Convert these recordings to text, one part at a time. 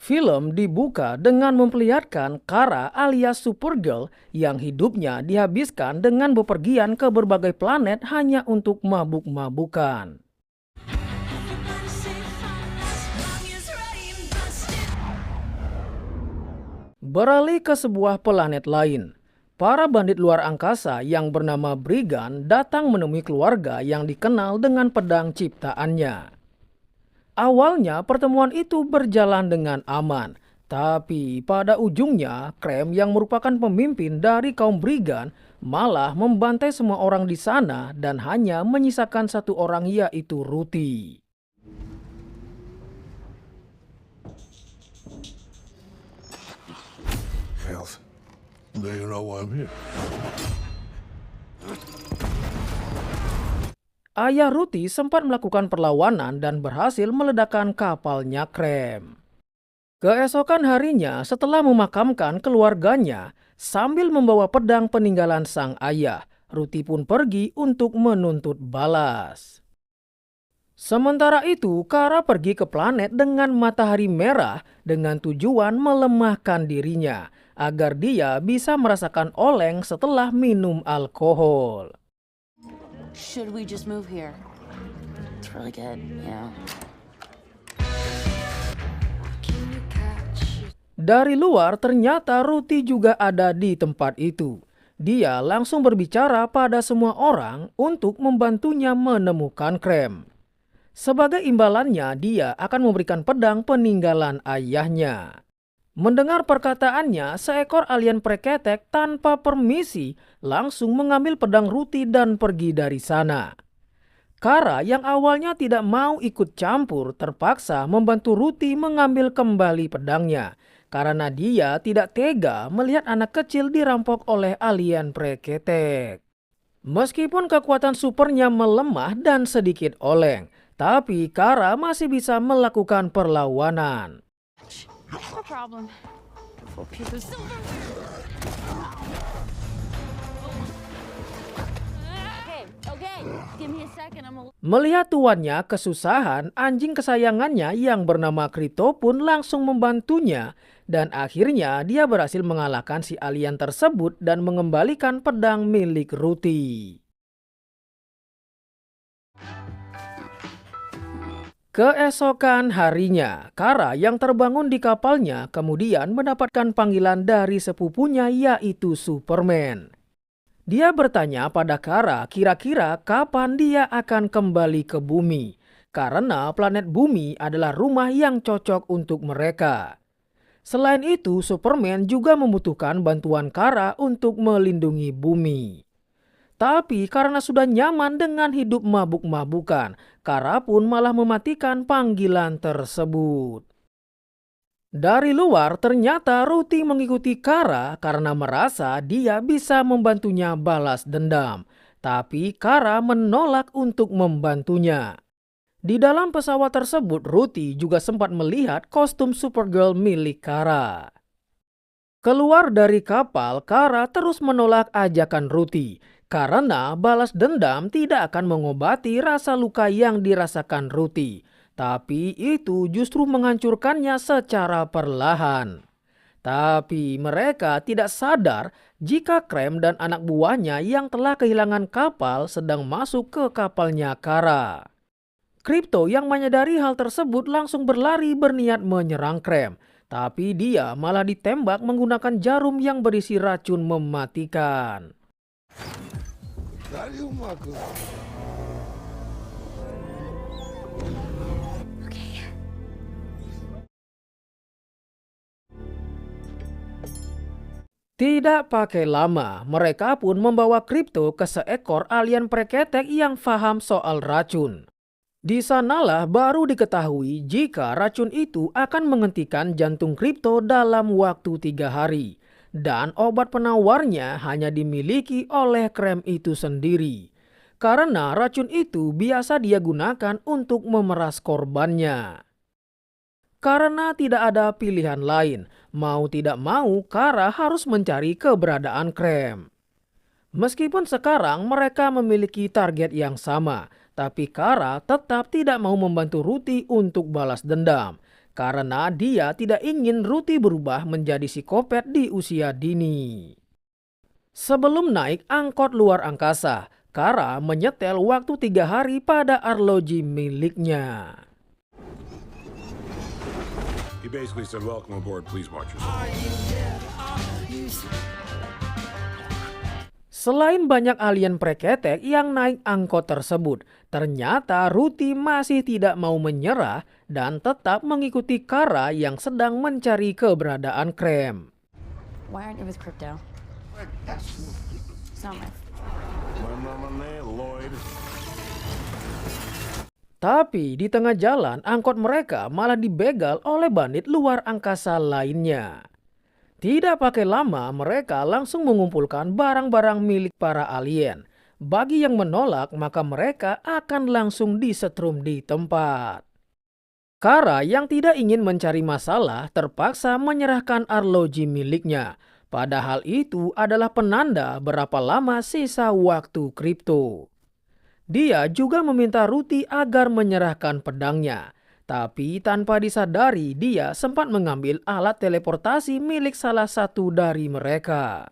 Film dibuka dengan memperlihatkan Kara alias Supergirl yang hidupnya dihabiskan dengan bepergian ke berbagai planet hanya untuk mabuk-mabukan. Beralih ke sebuah planet lain, para bandit luar angkasa yang bernama Brigand datang menemui keluarga yang dikenal dengan pedang ciptaannya. Awalnya pertemuan itu berjalan dengan aman, tapi pada ujungnya Krem yang merupakan pemimpin dari kaum Brigand malah membantai semua orang di sana dan hanya menyisakan satu orang, yaitu Ruti. Health. Now you know why I'm here. Ayah Ruti sempat melakukan perlawanan dan berhasil meledakkan kapalnya Krem. Keesokan harinya, setelah memakamkan keluarganya, sambil membawa pedang peninggalan sang ayah, Ruti pun pergi untuk menuntut balas. Sementara itu, Kara pergi ke planet dengan matahari merah dengan tujuan melemahkan dirinya, agar dia bisa merasakan oleng setelah minum alkohol. Should we just move here? It's really good, yeah. Dari luar ternyata Ruti juga ada di tempat itu. Dia langsung berbicara pada semua orang untuk membantunya menemukan Krem. Sebagai imbalannya, dia akan memberikan pedang peninggalan ayahnya. Mendengar perkataannya, seekor alien preketek tanpa permisi langsung mengambil pedang Ruti dan pergi dari sana. Kara yang awalnya tidak mau ikut campur terpaksa membantu Ruti mengambil kembali pedangnya karena dia tidak tega melihat anak kecil dirampok oleh alien preketek. Meskipun kekuatan supernya melemah dan sedikit oleng, tapi Kara masih bisa melakukan perlawanan. No problem. Okay. Give me a second. Melihat tuannya kesusahan, anjing kesayangannya yang bernama Kripto pun langsung membantunya. Dan akhirnya dia berhasil mengalahkan si alien tersebut dan mengembalikan pedang milik Ruti. Keesokan harinya, Kara yang terbangun di kapalnya kemudian mendapatkan panggilan dari sepupunya, yaitu Superman. Dia bertanya pada Kara kira-kira kapan dia akan kembali ke bumi, karena planet bumi adalah rumah yang cocok untuk mereka. Selain itu, Superman juga membutuhkan bantuan Kara untuk melindungi bumi. Tapi karena sudah nyaman dengan hidup mabuk-mabukan, Kara pun malah mematikan panggilan tersebut. Dari luar ternyata Ruti mengikuti Kara karena merasa dia bisa membantunya balas dendam. Tapi Kara menolak untuk membantunya. Di dalam pesawat tersebut, Ruti juga sempat melihat kostum Supergirl milik Kara. Keluar dari kapal, Kara terus menolak ajakan Ruti karena balas dendam tidak akan mengobati rasa luka yang dirasakan Ruti, tapi itu justru menghancurkannya secara perlahan. Tapi mereka tidak sadar jika Krem dan anak buahnya yang telah kehilangan kapal sedang masuk ke kapalnya Kara. Kripto yang menyadari hal tersebut langsung berlari berniat menyerang Krem. Tapi dia malah ditembak menggunakan jarum yang berisi racun mematikan. Tidak pakai lama, mereka pun membawa Kripto ke seekor alien preketek yang paham soal racun. Di sanalah baru diketahui jika racun itu akan menghentikan jantung Kripto dalam waktu 3 hari. Dan obat penawarnya hanya dimiliki oleh Krem itu sendiri. Karena racun itu biasa dia gunakan untuk memeras korbannya. Karena tidak ada pilihan lain, mau tidak mau Kara harus mencari keberadaan Krem. Meskipun sekarang mereka memiliki target yang sama, tapi Kara tetap tidak mau membantu Ruti untuk balas dendam. karena dia tidak ingin Ruthie berubah menjadi psikopat di usia dini. Sebelum naik angkot luar angkasa, Kara menyetel waktu 3 hari pada arloji miliknya. He basically said, "Welcome aboard. Please watch yourself." Selain banyak alien preketek yang naik angkot tersebut, ternyata Ruthie masih tidak mau menyerah dan tetap mengikuti Kara yang sedang mencari keberadaan Krem. Why aren't you with Crypto? It's not my Lloyd. Tapi di tengah jalan, angkot mereka malah dibegal oleh bandit luar angkasa lainnya. Tidak pakai lama, mereka langsung mengumpulkan barang-barang milik para alien. Bagi yang menolak, maka mereka akan langsung disetrum di tempat. Kara yang tidak ingin mencari masalah terpaksa menyerahkan arloji miliknya. Padahal itu adalah penanda berapa lama sisa waktu Crypto. Dia juga meminta Ruthie agar menyerahkan pedangnya. Tapi tanpa disadari dia sempat mengambil alat teleportasi milik salah satu dari mereka.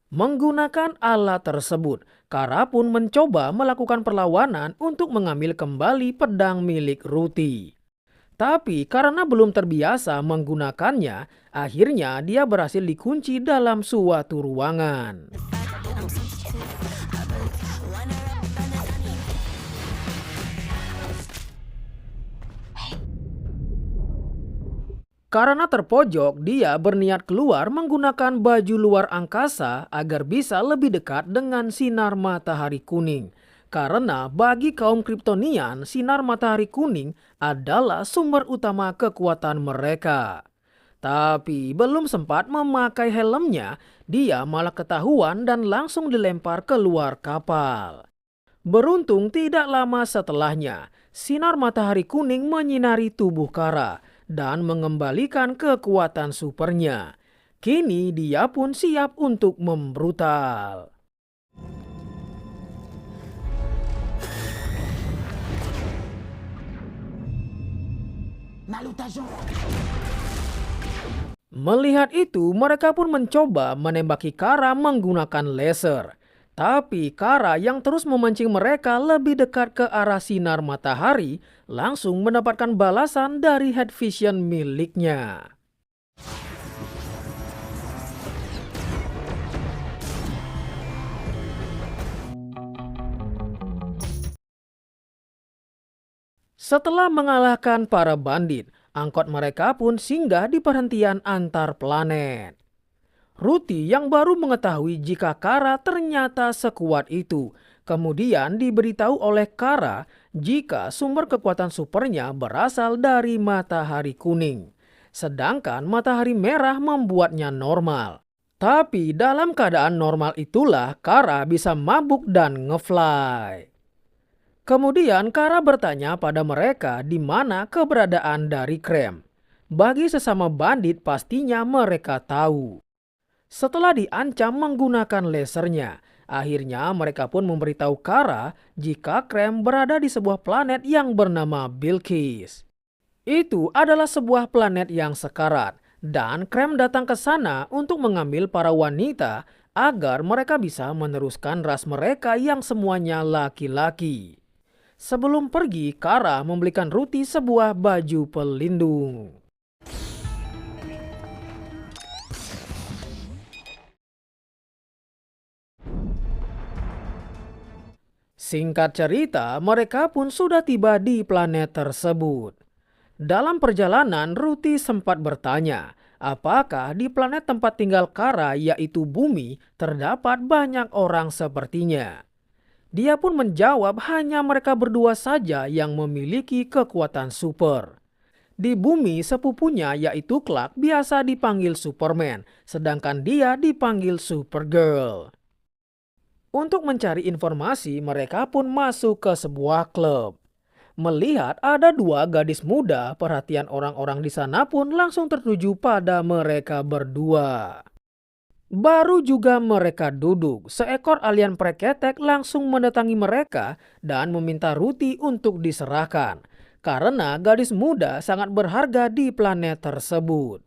Menggunakan alat tersebut, Kara pun mencoba melakukan perlawanan untuk mengambil kembali pedang milik Ruthie. Tapi karena belum terbiasa menggunakannya, akhirnya dia berhasil dikunci dalam suatu ruangan. Karena terpojok, dia berniat keluar menggunakan baju luar angkasa agar bisa lebih dekat dengan sinar matahari kuning. Karena bagi kaum Kryptonian, sinar matahari kuning adalah sumber utama kekuatan mereka. Tapi belum sempat memakai helmnya, dia malah ketahuan dan langsung dilempar keluar kapal. Beruntung tidak lama setelahnya, sinar matahari kuning menyinari tubuh Kara dan mengembalikan kekuatan supernya. Kini dia pun siap untuk membrutal. Melihat itu, mereka pun mencoba menembaki Kara menggunakan laser. Tapi Kara yang terus memancing mereka lebih dekat ke arah sinar matahari langsung mendapatkan balasan dari head vision miliknya. Setelah mengalahkan para bandit, angkot mereka pun singgah di perhentian antar planet. Ruthie yang baru mengetahui jika Kara ternyata sekuat itu, kemudian diberitahu oleh Kara jika sumber kekuatan supernya berasal dari matahari kuning. Sedangkan matahari merah membuatnya normal. Tapi dalam keadaan normal itulah Kara bisa mabuk dan ngefly. Kemudian Kara bertanya pada mereka di mana keberadaan dari Krem. Bagi sesama bandit pastinya mereka tahu. Setelah diancam menggunakan lasernya, akhirnya mereka pun memberitahu Kara jika Krem berada di sebuah planet yang bernama Bilqis. Itu adalah sebuah planet yang sekarat dan Krem datang ke sana untuk mengambil para wanita agar mereka bisa meneruskan ras mereka yang semuanya laki-laki. Sebelum pergi, Kara membelikan Ruthie sebuah baju pelindung. Singkat cerita, mereka pun sudah tiba di planet tersebut. Dalam perjalanan, Ruthie sempat bertanya, apakah di planet tempat tinggal Kara yaitu bumi terdapat banyak orang sepertinya. Dia pun menjawab hanya mereka berdua saja yang memiliki kekuatan super. Di bumi sepupunya yaitu Clark biasa dipanggil Superman, sedangkan dia dipanggil Supergirl. Untuk mencari informasi, mereka pun masuk ke sebuah klub. Melihat ada 2 gadis muda, perhatian orang-orang di sana pun langsung tertuju pada mereka berdua. Baru juga mereka duduk, seekor alien preketek langsung mendatangi mereka dan meminta Ruthie untuk diserahkan. karena gadis muda sangat berharga di planet tersebut.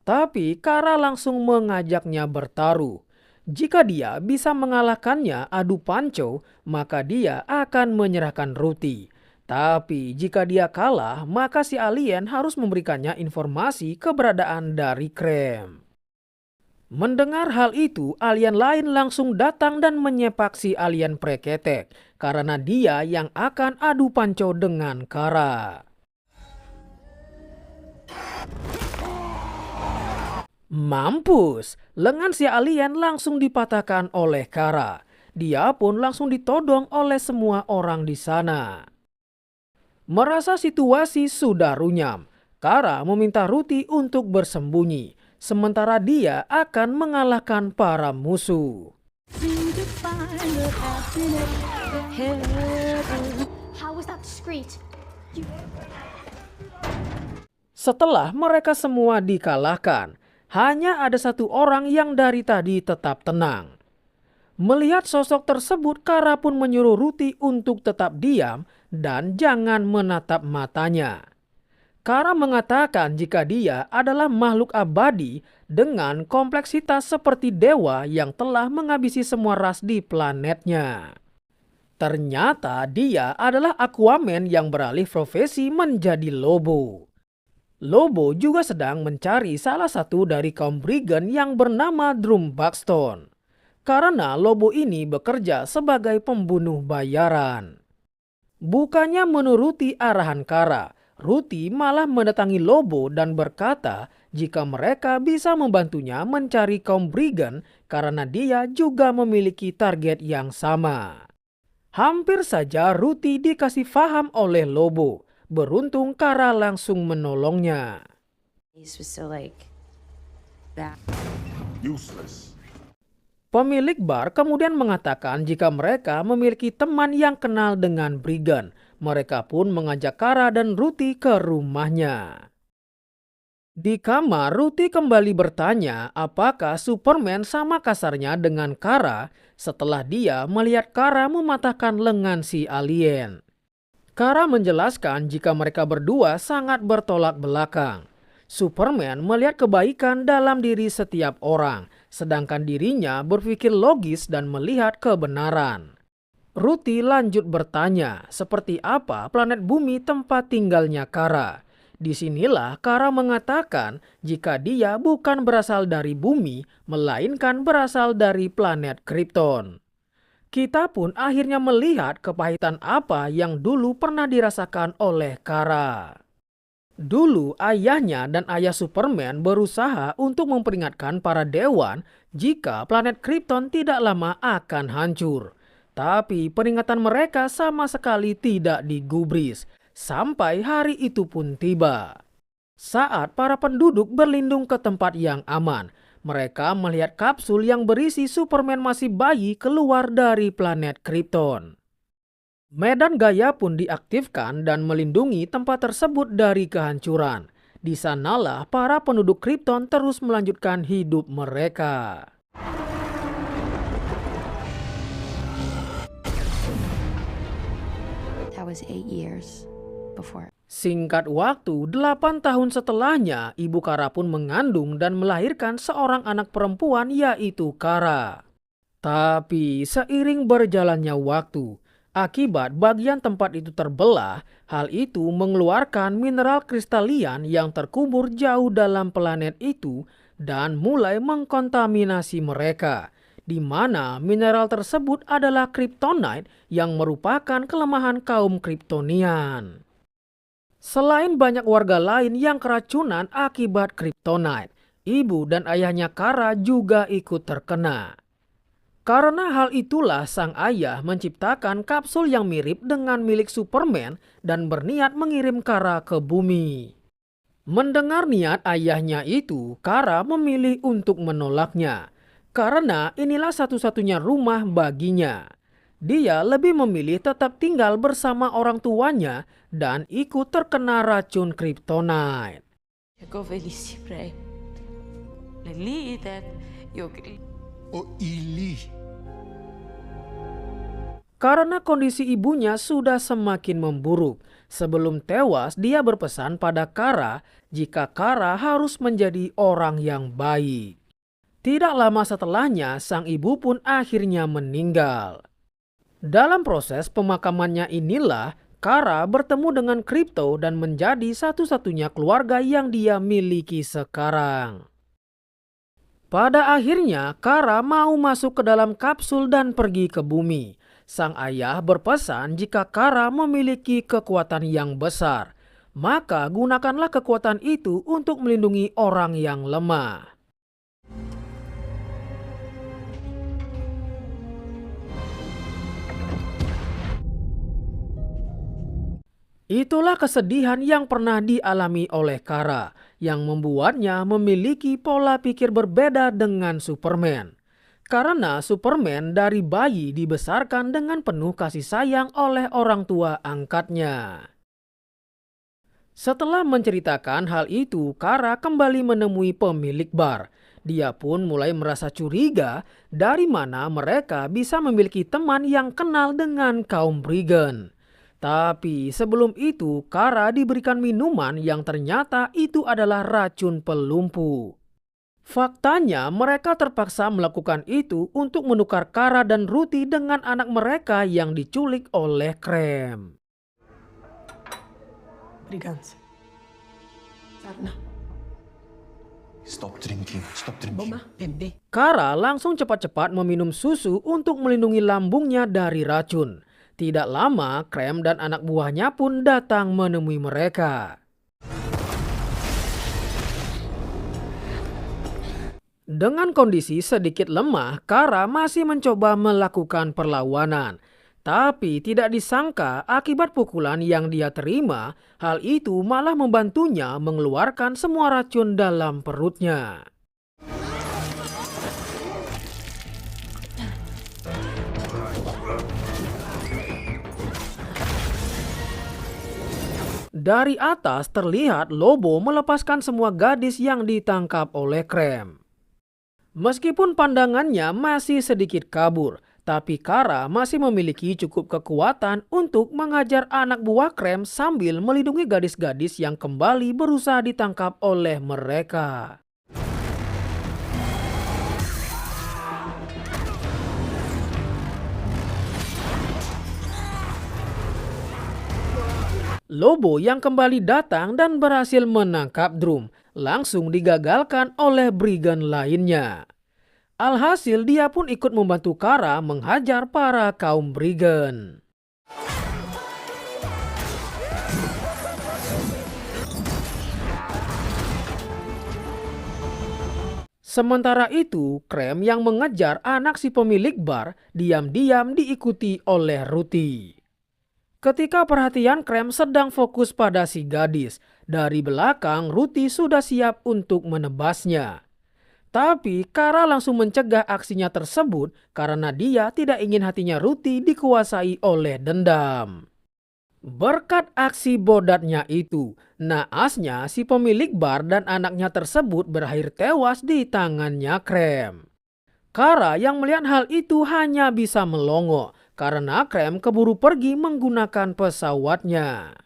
Tapi Kara langsung mengajaknya bertaruh. Jika dia bisa mengalahkannya adu panco, maka dia akan menyerahkan Ruti. Tapi jika dia kalah, maka si alien harus memberikannya informasi keberadaan dari Krem. Mendengar hal itu, alien lain langsung datang dan menyepak si alien preketek karena dia yang akan adu panco dengan Kara. Mampus, lengan si alien langsung dipatahkan oleh Kara. Dia pun langsung ditodong oleh semua orang di sana. Merasa situasi sudah runyam, Kara meminta Ruti untuk bersembunyi. Sementara dia akan mengalahkan para musuh. How was that discreet? Setelah mereka semua dikalahkan, hanya ada satu orang yang dari tadi tetap tenang. Melihat sosok tersebut, Kara pun menyuruh Ruti untuk tetap diam dan jangan menatap matanya. Kara mengatakan jika dia adalah makhluk abadi dengan kompleksitas seperti dewa yang telah menghabisi semua ras di planetnya. Ternyata dia adalah Aquaman yang beralih profesi menjadi Lobo. Lobo juga sedang mencari salah satu dari kaum Brigand yang bernama Drum Buxton. Karena Lobo ini bekerja sebagai pembunuh bayaran. Bukannya menuruti arahan Kara, Ruti malah mendatangi Lobo dan berkata jika mereka bisa membantunya mencari kaum Brigand karena dia juga memiliki target yang sama. Hampir saja Ruti dikasih faham oleh Lobo. Beruntung Kara langsung menolongnya. This was so like that. Useless. Pemilik bar kemudian mengatakan jika mereka memiliki teman yang kenal dengan Brigand. Mereka pun mengajak Kara dan Ruti ke rumahnya. Di kamar, Ruti kembali bertanya apakah Superman sama kasarnya dengan Kara setelah dia melihat Kara mematahkan lengan si alien. Kara menjelaskan jika mereka berdua sangat bertolak belakang. Superman melihat kebaikan dalam diri setiap orang, sedangkan dirinya berpikir logis dan melihat kebenaran. Ruti lanjut bertanya, seperti apa planet bumi tempat tinggalnya Kara. Disinilah Kara mengatakan jika dia bukan berasal dari bumi, melainkan berasal dari planet Krypton. Kita pun akhirnya melihat kepahitan apa yang dulu pernah dirasakan oleh Kara. Dulu ayahnya dan ayah Superman berusaha untuk memperingatkan para dewan jika planet Krypton tidak lama akan hancur. Tapi peringatan mereka sama sekali tidak digubris, sampai hari itu pun tiba. Saat para penduduk berlindung ke tempat yang aman, mereka melihat kapsul yang berisi Superman masih bayi keluar dari planet Krypton. Medan Gaia pun diaktifkan dan melindungi tempat tersebut dari kehancuran. Di sanalah para penduduk Krypton terus melanjutkan hidup mereka. That was 8 years before. Singkat waktu, 8 tahun setelahnya, Ibu Kara pun mengandung dan melahirkan seorang anak perempuan yaitu Kara. Tapi seiring berjalannya waktu, akibat bagian tempat itu terbelah, hal itu mengeluarkan mineral kristalian yang terkubur jauh dalam planet itu dan mulai mengkontaminasi mereka, di mana mineral tersebut adalah kryptonite yang merupakan kelemahan kaum Kryptonian. Selain banyak warga lain yang keracunan akibat kryptonite, ibu dan ayahnya Kara juga ikut terkena. Karena hal itulah sang ayah menciptakan kapsul yang mirip dengan milik Superman dan berniat mengirim Kara ke bumi. Mendengar niat ayahnya itu, Kara memilih untuk menolaknya. Karena inilah satu-satunya rumah baginya. Dia lebih memilih tetap tinggal bersama orang tuanya dan ikut terkena racun kryptonite. Karena kondisi ibunya sudah semakin memburuk. Sebelum tewas, dia berpesan pada Kara jika Kara harus menjadi orang yang baik. Tidak lama setelahnya, sang ibu pun akhirnya meninggal. Dalam proses pemakamannya inilah, Kara bertemu dengan Crypto dan menjadi satu-satunya keluarga yang dia miliki sekarang. Pada akhirnya, Kara mau masuk ke dalam kapsul dan pergi ke bumi. Sang ayah berpesan jika Kara memiliki kekuatan yang besar, maka gunakanlah kekuatan itu untuk melindungi orang yang lemah. Itulah kesedihan yang pernah dialami oleh Kara, yang membuatnya memiliki pola pikir berbeda dengan Superman. Karena Superman dari bayi dibesarkan dengan penuh kasih sayang oleh orang tua angkatnya. Setelah menceritakan hal itu, Kara kembali menemui pemilik bar. Dia pun mulai merasa curiga dari mana mereka bisa memiliki teman yang kenal dengan kaum Brigand. Tapi sebelum itu, Kara diberikan minuman yang ternyata itu adalah racun pelumpuh. Faktanya, mereka terpaksa melakukan itu untuk menukar Kara dan Ruthie dengan anak mereka yang diculik oleh Krem. Brigands. Sarna. Stop drinking. Stop drinking. Boma, bebe. Kara langsung cepat-cepat meminum susu untuk melindungi lambungnya dari racun. Tidak lama, Krem dan anak buahnya pun datang menemui mereka. Dengan kondisi sedikit lemah, Kara masih mencoba melakukan perlawanan. Tapi tidak disangka akibat pukulan yang dia terima, hal itu malah membantunya mengeluarkan semua racun dalam perutnya. Dari atas terlihat Lobo melepaskan semua gadis yang ditangkap oleh Krem. Meskipun pandangannya masih sedikit kabur, tapi Kara masih memiliki cukup kekuatan untuk mengajar anak buah Krem sambil melindungi gadis-gadis yang kembali berusaha ditangkap oleh mereka. Lobo yang kembali datang dan berhasil menangkap Drum langsung digagalkan oleh Brigand lainnya. Alhasil dia pun ikut membantu Kara menghajar para kaum Brigand. Sementara itu, Krem yang mengejar anak si pemilik bar diam-diam diikuti oleh Ruthie. Ketika perhatian Krem sedang fokus pada si gadis, dari belakang Ruthie sudah siap untuk menebasnya. Tapi Kara langsung mencegah aksinya tersebut karena dia tidak ingin hatinya Ruthie dikuasai oleh dendam. Berkat aksi bodatnya itu, naasnya si pemilik bar dan anaknya tersebut berakhir tewas di tangannya Krem. Kara yang melihat hal itu hanya bisa melongo karena Krem keburu pergi menggunakan pesawatnya.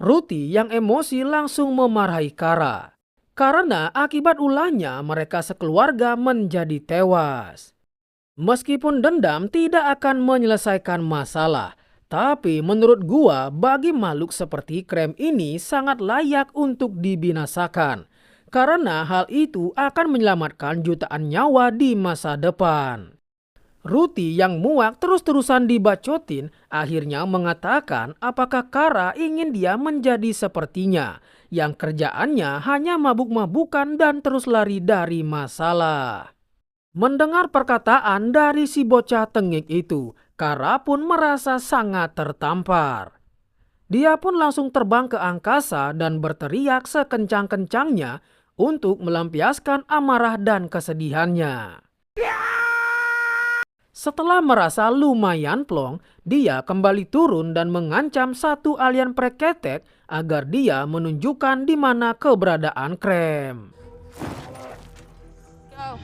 Ruthie yang emosi langsung memarahi Kara. Karena akibat ulahnya mereka sekeluarga menjadi tewas. Meskipun dendam tidak akan menyelesaikan masalah, tapi menurut gua bagi makhluk seperti Krem ini sangat layak untuk dibinasakan. Karena hal itu akan menyelamatkan jutaan nyawa di masa depan. Ruthie yang muak terus-terusan dibacotin akhirnya mengatakan apakah Kara ingin dia menjadi sepertinya yang kerjaannya hanya mabuk-mabukan dan terus lari dari masalah. Mendengar perkataan dari si bocah tengik itu, Kara pun merasa sangat tertampar. Dia pun langsung terbang ke angkasa dan berteriak sekencang-kencangnya untuk melampiaskan amarah dan kesedihannya. Setelah merasa lumayan plong, dia kembali turun dan mengancam satu alien preketek agar dia menunjukkan di mana keberadaan Krem. Go.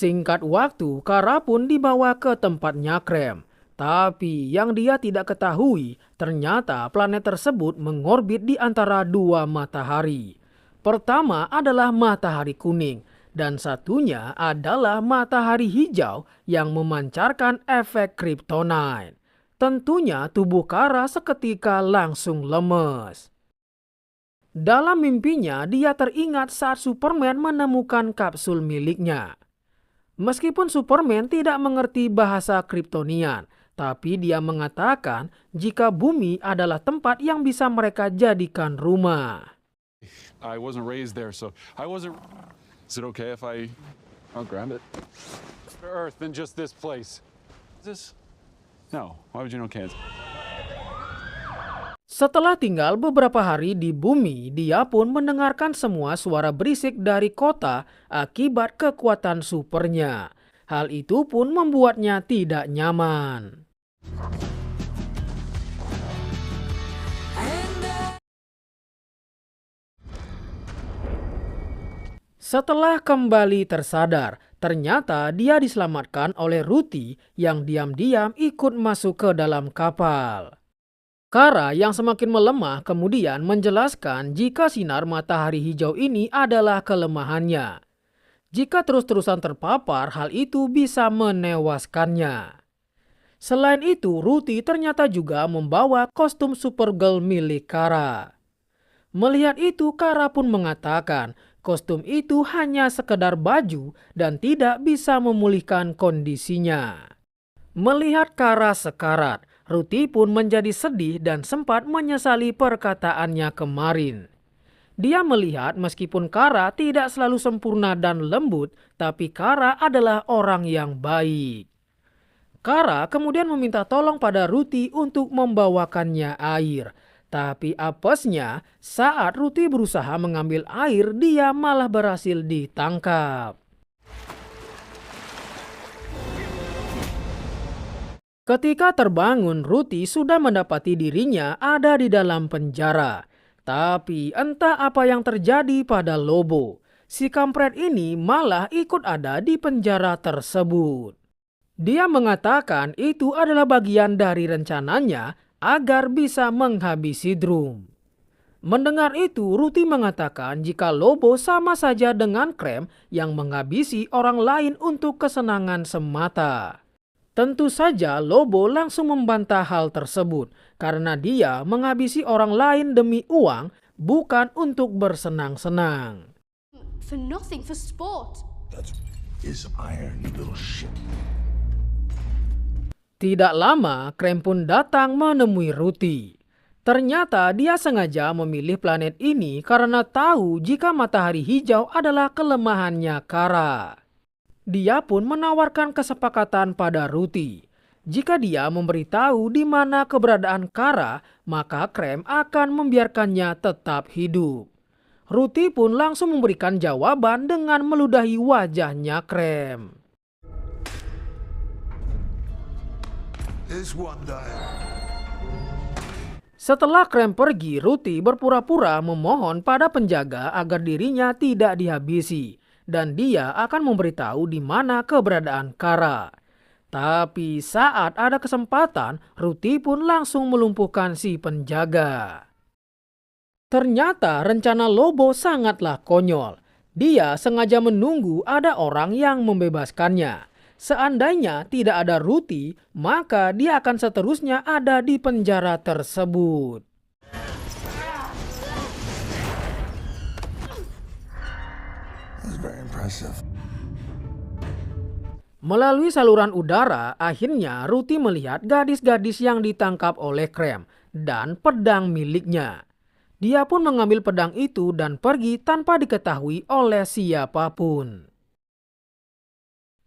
Singkat waktu, Kara pun dibawa ke tempatnya Krem. Tapi yang dia tidak ketahui, ternyata planet tersebut mengorbit di antara dua matahari. Pertama adalah matahari kuning, dan satunya adalah matahari hijau yang memancarkan efek kryptonite. Tentunya tubuh Kara seketika langsung lemes. Dalam mimpinya, dia teringat saat Superman menemukan kapsul miliknya. Meskipun Superman tidak mengerti bahasa Kryptonian, tapi dia mengatakan jika bumi adalah tempat yang bisa mereka jadikan rumah. I wasn't raised there, so I wasn't... Is it okay if I'll grab it? Earth than just this place. This? No. Why would you know Kansas? Setelah tinggal beberapa hari di bumi, dia pun mendengarkan semua suara berisik dari kota akibat kekuatan supernya. Hal itu pun membuatnya tidak nyaman. Setelah kembali tersadar, ternyata dia diselamatkan oleh Ruthie yang diam-diam ikut masuk ke dalam kapal. Kara yang semakin melemah kemudian menjelaskan jika sinar matahari hijau ini adalah kelemahannya. Jika terus-terusan terpapar, hal itu bisa menewaskannya. Selain itu, Ruthie ternyata juga membawa kostum Supergirl milik Kara. Melihat itu, Kara pun mengatakan kostum itu hanya sekedar baju dan tidak bisa memulihkan kondisinya. Melihat Kara sekarat, Ruthie pun menjadi sedih dan sempat menyesali perkataannya kemarin. Dia melihat meskipun Kara tidak selalu sempurna dan lembut, tapi Kara adalah orang yang baik. Kara kemudian meminta tolong pada Ruthie untuk membawakannya air. Tapi apesnya, saat Ruthie berusaha mengambil air, dia malah berhasil ditangkap. Ketika terbangun, Ruthie sudah mendapati dirinya ada di dalam penjara. Tapi entah apa yang terjadi pada Lobo. Si kampret ini malah ikut ada di penjara tersebut. Dia mengatakan itu adalah bagian dari rencananya agar bisa menghabisi Drum. Mendengar itu, Ruthie mengatakan jika Lobo sama saja dengan Krem yang menghabisi orang lain untuk kesenangan semata. Tentu saja Lobo langsung membantah hal tersebut karena dia menghabisi orang lain demi uang, bukan untuk bersenang-senang. For nothing, for sport. That is iron, you little shit. Tidak lama, Krem pun datang menemui Ruthie. Ternyata dia sengaja memilih planet ini karena tahu jika matahari hijau adalah kelemahannya Kara. Dia pun menawarkan kesepakatan pada Ruthie. Jika dia memberitahu di mana keberadaan Kara, maka Krem akan membiarkannya tetap hidup. Ruthie pun langsung memberikan jawaban dengan meludahi wajahnya Krem. Setelah Krem pergi, Ruthie berpura-pura memohon pada penjaga agar dirinya tidak dihabisi. Dan dia akan memberitahu di mana keberadaan Kara. Tapi saat ada kesempatan, Ruthie pun langsung melumpuhkan si penjaga. Ternyata rencana Lobo sangatlah konyol. Dia sengaja menunggu ada orang yang membebaskannya. Seandainya tidak ada Ruthie, maka dia akan seterusnya ada di penjara tersebut. Melalui saluran udara, akhirnya Ruthie melihat gadis-gadis yang ditangkap oleh Krem dan pedang miliknya. Dia pun mengambil pedang itu dan pergi tanpa diketahui oleh siapapun.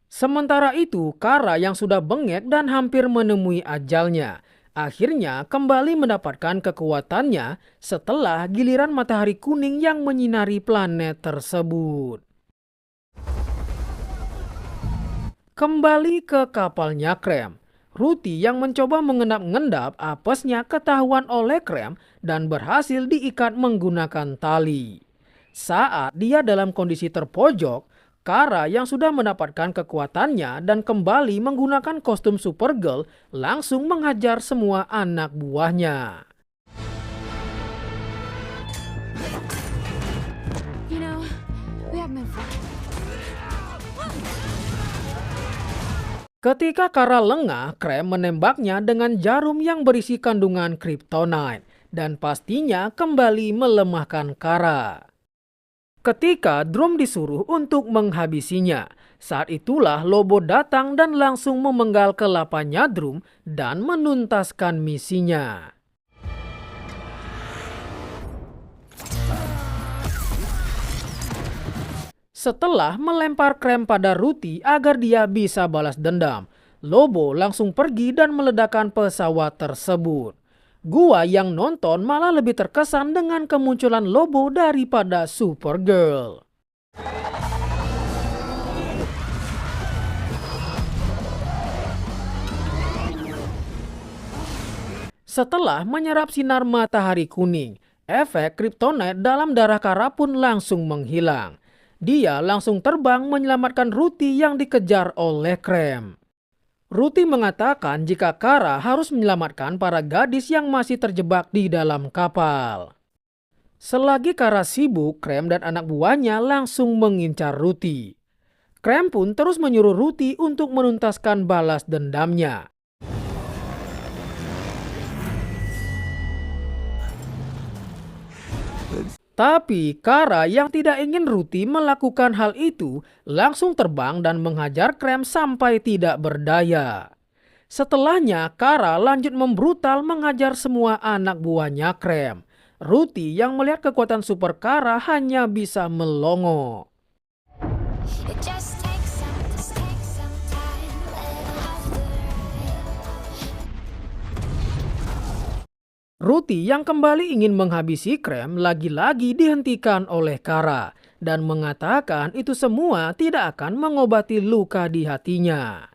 Sementara itu, Kara yang sudah bengek dan hampir menemui ajalnya, akhirnya kembali mendapatkan kekuatannya setelah giliran matahari kuning yang menyinari planet tersebut. Kembali ke kapalnya Krem, Ruthie yang mencoba mengendap-endap apesnya ketahuan oleh Krem dan berhasil diikat menggunakan tali. Saat dia dalam kondisi terpojok, Kara yang sudah mendapatkan kekuatannya dan kembali menggunakan kostum Supergirl langsung menghajar semua anak buahnya. You know, we haven't been friends. Ketika Kara lengah, Krem menembaknya dengan jarum yang berisi kandungan kryptonite dan pastinya kembali melemahkan Kara. Ketika Drum disuruh untuk menghabisinya, saat itulah Lobo datang dan langsung memenggal kelapanya Drum dan menuntaskan misinya. Setelah melempar Krem pada Ruti agar dia bisa balas dendam, Lobo langsung pergi dan meledakkan pesawat tersebut. Gua yang nonton malah lebih terkesan dengan kemunculan Lobo daripada Supergirl. Setelah menyerap sinar matahari kuning, efek kryptonite dalam darah Kara pun langsung menghilang. Dia langsung terbang menyelamatkan Ruti yang dikejar oleh Krem. Ruti mengatakan jika Kara harus menyelamatkan para gadis yang masih terjebak di dalam kapal. Selagi Kara sibuk, Krem dan anak buahnya langsung mengincar Ruti. Krem pun terus menyuruh Ruti untuk menuntaskan balas dendamnya. Tapi Kara yang tidak ingin Ruti melakukan hal itu langsung terbang dan menghajar Krem sampai tidak berdaya. Setelahnya Kara lanjut membrutal menghajar semua anak buahnya Krem. Ruti yang melihat kekuatan super Kara hanya bisa melongo. It just takes some time, little after Ruti yang kembali ingin menghabisi Krem lagi-lagi dihentikan oleh Kara dan mengatakan itu semua tidak akan mengobati luka di hatinya.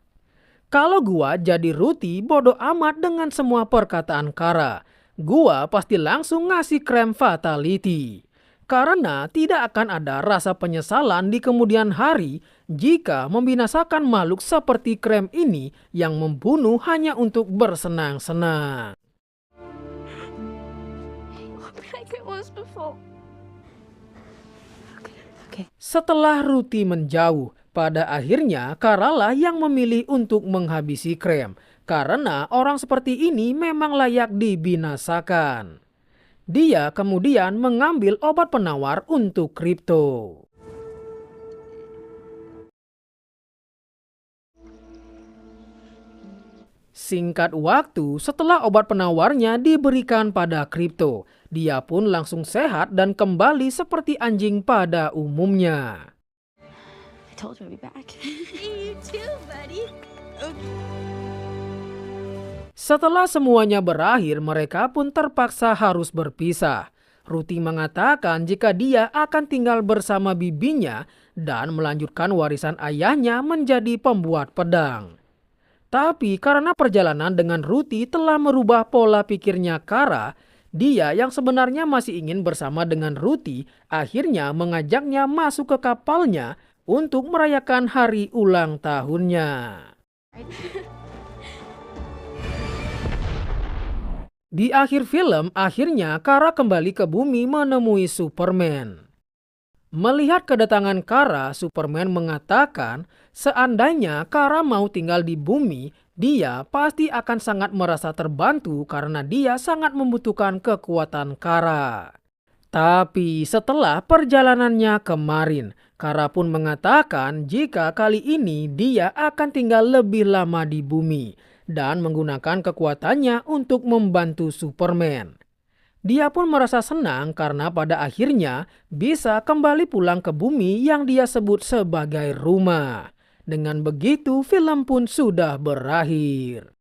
Kalau gua jadi Ruti bodoh amat dengan semua perkataan Kara. Gua pasti langsung ngasih Krem fatality. Karena tidak akan ada rasa penyesalan di kemudian hari jika membinasakan makhluk seperti Krem ini yang membunuh hanya untuk bersenang-senang. Like it was before. Setelah Ruti menjauh, pada akhirnya Karalah yang memilih untuk menghabisi Krem. Karena orang seperti ini memang layak dibinasakan. Dia kemudian mengambil obat penawar untuk Krypto. Singkat waktu setelah obat penawarnya diberikan pada Krypto, dia pun langsung sehat dan kembali seperti anjing pada umumnya. I told you I'd be back. You too, buddy. Setelah semuanya berakhir, mereka pun terpaksa harus berpisah. Ruti mengatakan jika dia akan tinggal bersama bibinya dan melanjutkan warisan ayahnya menjadi pembuat pedang. Tapi karena perjalanan dengan Ruti telah merubah pola pikirnya Kara, dia yang sebenarnya masih ingin bersama dengan Ruti akhirnya mengajaknya masuk ke kapalnya untuk merayakan hari ulang tahunnya. Di akhir film, akhirnya Kara kembali ke bumi menemui Superman. Melihat kedatangan Kara, Superman mengatakan seandainya Kara mau tinggal di bumi, dia pasti akan sangat merasa terbantu karena dia sangat membutuhkan kekuatan Kara. Tapi setelah perjalanannya kemarin, Kara pun mengatakan jika kali ini dia akan tinggal lebih lama di bumi dan menggunakan kekuatannya untuk membantu Superman. Dia pun merasa senang karena pada akhirnya bisa kembali pulang ke bumi yang dia sebut sebagai rumah. Dengan begitu film pun sudah berakhir.